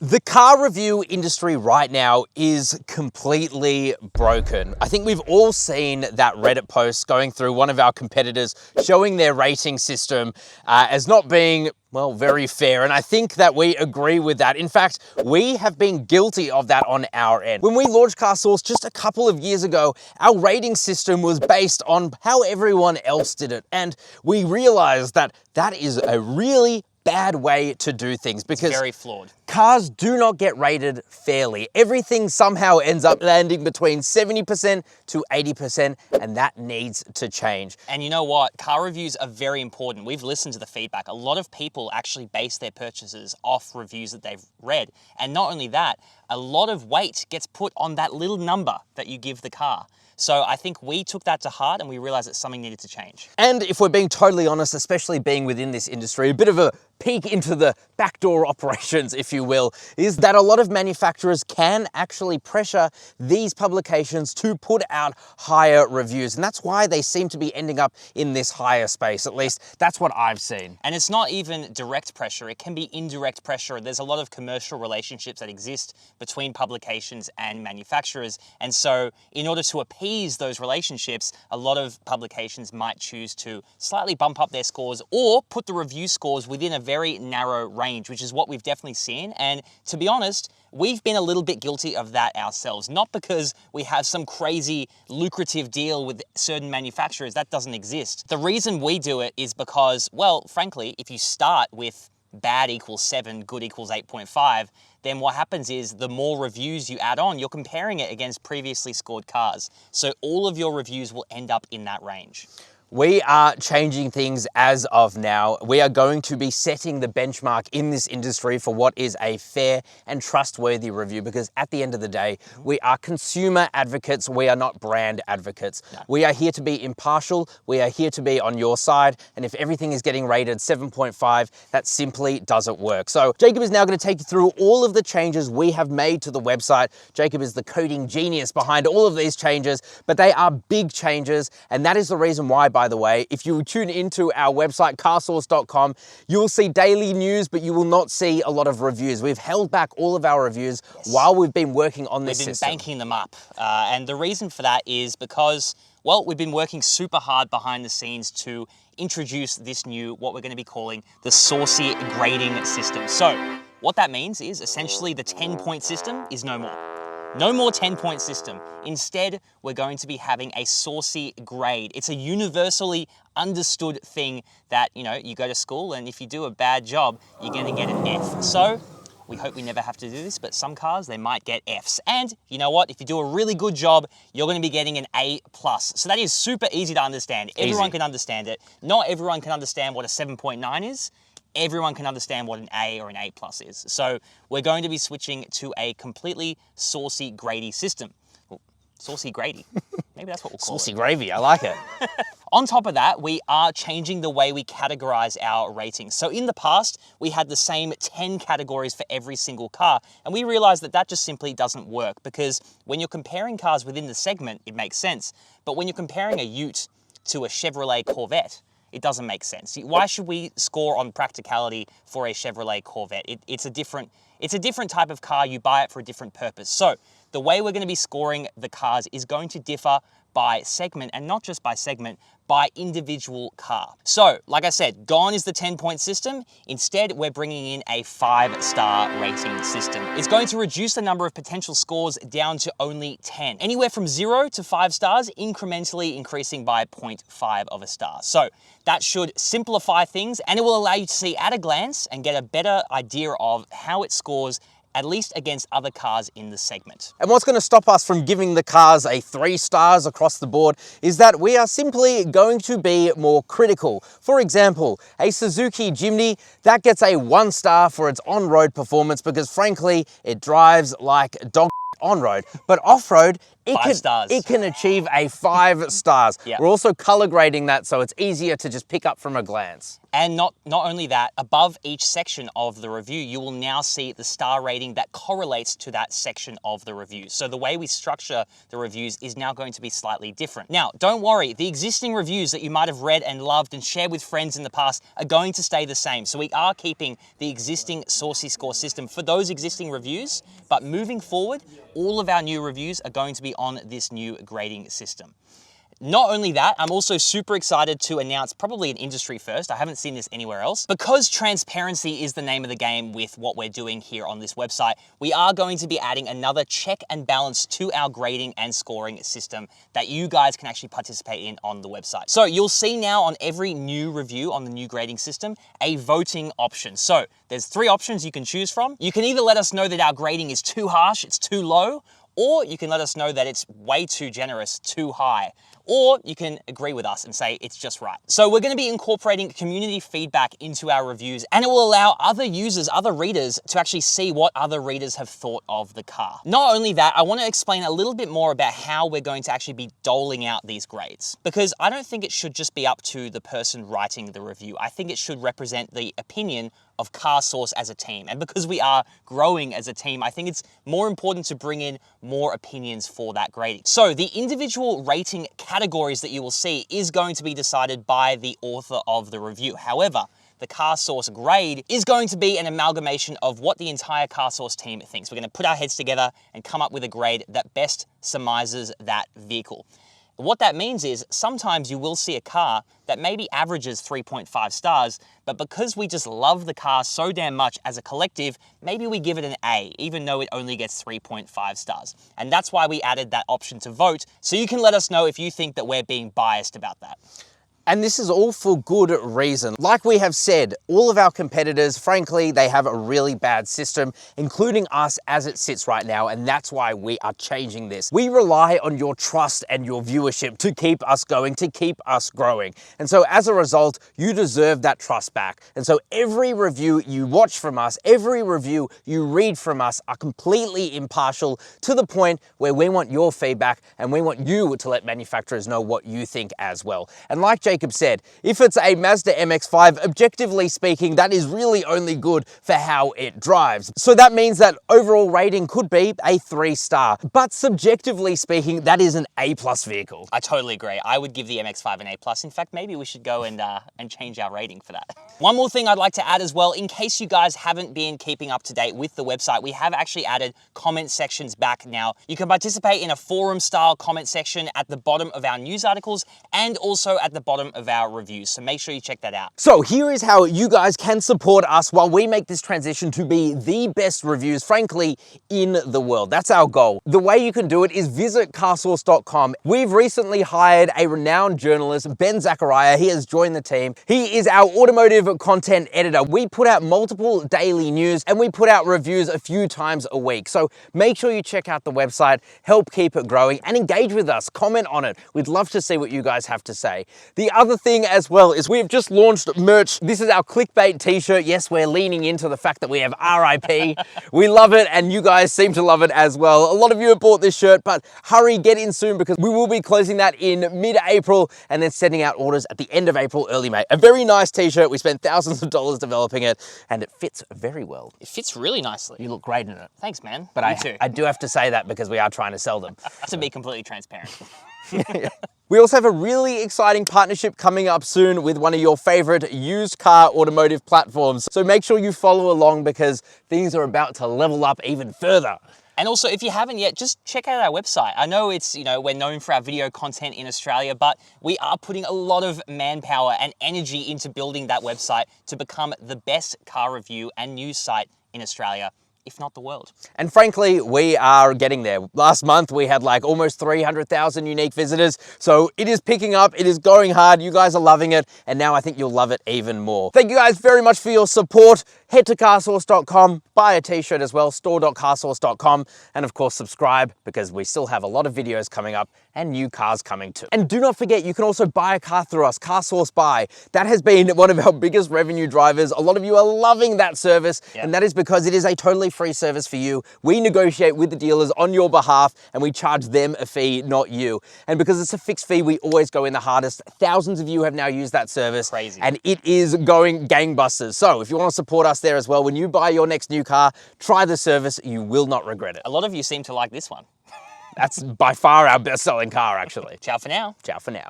The car review industry right now is completely broken. I think we've all seen that Reddit post going through one of our competitors showing their rating system as not being, well, very fair. And I think that we agree with that. In fact, we have been guilty of that on our end. When we launched CarSauce just a couple of years ago, our rating system was based on how everyone else did it. And we realized that that is a really bad way to do things because it's very flawed. Cars do not get rated fairly. Everything somehow ends up landing between 70% to 80%, and that needs to change. And you know what? Car reviews are very important. We've listened to the feedback. A lot of people actually base their purchases off reviews that they've read. And not only that, a lot of weight gets put on that little number that you give the car. So I think we took that to heart and we realized that something needed to change. And if we're being totally honest, especially being within this industry, a bit of a peek into the backdoor operations, if you will, is that a lot of manufacturers can actually pressure these publications to put out higher reviews. And that's why they seem to be ending up in this higher space. At least that's what I've seen. And it's not even direct pressure. It can be indirect pressure. There's a lot of commercial relationships that exist between publications and manufacturers. And so in order to appease those relationships, a lot of publications might choose to slightly bump up their scores or put the review scores within a very narrow range, which is what we've definitely seen. And to be honest, we've been a little bit guilty of that ourselves, not because we have some crazy lucrative deal with certain manufacturers. That doesn't exist. The reason we do it is because, well, frankly, if you start with bad equals 7, good equals 8.5, then what happens is the more reviews you add on, you're comparing it against previously scored cars. So all of your reviews will end up in that range. We are changing things as of now. We are going to be setting the benchmark in this industry for what is a fair and trustworthy review, because at the end of the day, we are consumer advocates. We are not brand advocates. No. We are here to be impartial. We are here to be on your side. And if everything is getting rated 7.5, that simply doesn't work. So Jacob is now going to take you through all of the changes we have made to the website. Jacob is the coding genius behind all of these changes, but they are big changes. And that is the reason why, by the way, if you tune into our website, carsauce.com, you will see daily news, but you will not see a lot of reviews. We've held back all of our reviews while we've been working on this system. We've been banking them up. And the reason for that is because, well, we've been working super hard behind the scenes to introduce this new, what we're going to be calling the saucy grading system. So what that means is essentially the 10-point system is no more. No more 10-point system. Instead, we're going to be having a saucy grade. It's a universally understood thing that, you know, you go to school and if you do a bad job, you're going to get an F. So we hope we never have to do this, but some cars, they might get Fs. And you know what? If you do a really good job, you're going to be getting an A+. So that is super easy to understand. Everyone can understand it. Not everyone can understand what a 7.9 is. Everyone can understand what an A or an A+ is. So we're going to be switching to a completely saucy grady system. Well, saucy grady. Maybe that's what we'll call it. Saucy gravy, I like it. On top of that, we are changing the way we categorize our ratings. So in the past, we had the same 10 categories for every single car, and we realized that that just simply doesn't work, because when you're comparing cars within the segment, it makes sense. But when you're comparing a Ute to a Chevrolet Corvette, it doesn't make sense. Why should we score on practicality for a Chevrolet Corvette? It's a different type of car. You buy it for a different purpose. So the way we're going to be scoring the cars is going to differ by segment, and not just by segment, by individual car. So, like I said, gone is the 10-point system. Instead, we're bringing in a 5-star rating system. It's going to reduce the number of potential scores down to only 10. Anywhere from 0 to 5 stars, incrementally increasing by 0.5 of a star. So that should simplify things, and it will allow you to see at a glance and get a better idea of how it scores, at least against other cars in the segment. And what's going to stop us from giving the cars a 3 stars across the board is that we are simply going to be more critical. For example, a Suzuki Jimny, that gets a 1 star for its on-road performance because frankly, it drives like dog on-road, but off-road, 5 stars. It can achieve a 5 stars. Yeah. We're also color grading that so it's easier to just pick up from a glance. And not only that, above each section of the review, you will now see the star rating that correlates to that section of the review. So the way we structure the reviews is now going to be slightly different. Now, don't worry, the existing reviews that you might have read and loved and shared with friends in the past are going to stay the same. So we are keeping the existing Saucy score system for those existing reviews, but moving forward, all of our new reviews are going to be on this new grading system. Not only that, I'm also super excited to announce probably an industry first. I haven't seen this anywhere else. Because transparency is the name of the game with what we're doing here on this website, we are going to be adding another check and balance to our grading and scoring system that you guys can actually participate in on the website. So you'll see now on every new review on the new grading system, a voting option. So there's 3 options you can choose from. You can either let us know that our grading is too harsh, it's too low, or you can let us know that it's way too generous, too high. Or you can agree with us and say it's just right. So we're going to be incorporating community feedback into our reviews, and it will allow other users, other readers to actually see what other readers have thought of the car. Not only that, I want to explain a little bit more about how we're going to actually be doling out these grades, because I don't think it should just be up to the person writing the review. I think it should represent the opinion of CarSauce as a team. And because we are growing as a team, I think it's more important to bring in more opinions for that grading. So the individual rating categories that you will see is going to be decided by the author of the review. However, the CarSauce grade is going to be an amalgamation of what the entire CarSauce team thinks. We're going to put our heads together and come up with a grade that best surmises that vehicle. What that means is sometimes you will see a car that maybe averages 3.5 stars, but because we just love the car so damn much as a collective, maybe we give it an A, even though it only gets 3.5 stars. And that's why we added that option to vote, so you can let us know if you think that we're being biased about that. And this is all for good reason. Like we have said, all of our competitors, frankly, they have a really bad system, including us as it sits right now, and that's why we are changing this. We rely on your trust and your viewership to keep us going, to keep us growing. And so as a result, you deserve that trust back. And so every review you watch from us, every review you read from us are completely impartial to the point where we want your feedback and we want you to let manufacturers know what you think as well. And like Jacob said, if it's a Mazda MX-5, objectively speaking, that is really only good for how it drives. So that means that overall rating could be a 3-star, but subjectively speaking, that is an A+ vehicle. I totally agree. I would give the MX-5 an A+. In fact, maybe we should go and change our rating for that. One more thing I'd like to add as well, in case you guys haven't been keeping up to date with the website, we have actually added comment sections back now. You can participate in a forum-style comment section at the bottom of our news articles and also at the bottom of our reviews, so make sure you check that out. So here is how you guys can support us while we make this transition to be the best reviews, frankly, in the world. That's our goal. The way you can do it is visit carsauce.com. We've recently hired a renowned journalist, Ben Zachariah. He has joined the team. He is our automotive content editor. We put out multiple daily news and we put out reviews a few times a week. So make sure you check out the website, help keep it growing, and engage with us, comment on it. We'd love to see what you guys have to say. The other thing as well is we've just launched merch. This is our clickbait t-shirt. Yes, we're leaning into the fact that we have RIP. We love it and you guys seem to love it as well. A lot of you have bought this shirt, but hurry, get in soon because we will be closing that in mid-April and then sending out orders at the end of April, early May. A very nice t-shirt. We spent thousands of dollars developing it and it fits very well. It fits really nicely. You look great in it. Thanks, man. But I do have to say that because we are trying to sell them. To be completely transparent. Yeah. We also have a really exciting partnership coming up soon with one of your favorite used car automotive platforms. So make sure you follow along because things are about to level up even further. And also, if you haven't yet, just check out our website. I know it's, we're known for our video content in Australia, but we are putting a lot of manpower and energy into building that website to become the best car review and news site in Australia, if not the world. And frankly, we are getting there. Last month, we had like almost 300,000 unique visitors. So it is picking up, it is going hard. You guys are loving it. And now I think you'll love it even more. Thank you guys very much for your support. Head to carsauce.com, buy a t-shirt as well, store.carsauce.com. And of course, subscribe because we still have a lot of videos coming up and new cars coming too. And do not forget, you can also buy a car through us, CarSauce Buy. That has been one of our biggest revenue drivers. A lot of you are loving that service, and that is because it is a totally free service for you. We negotiate with the dealers on your behalf, and we charge them a fee, not you. And because it's a fixed fee, we always go in the hardest. Thousands of you have now used that service. Crazy. And it is going gangbusters. So if you want to support us there as well, when you buy your next new car, try the service. You will not regret it. A lot of you seem to like this one. That's by far our best-selling car, actually. Ciao for now. Ciao for now.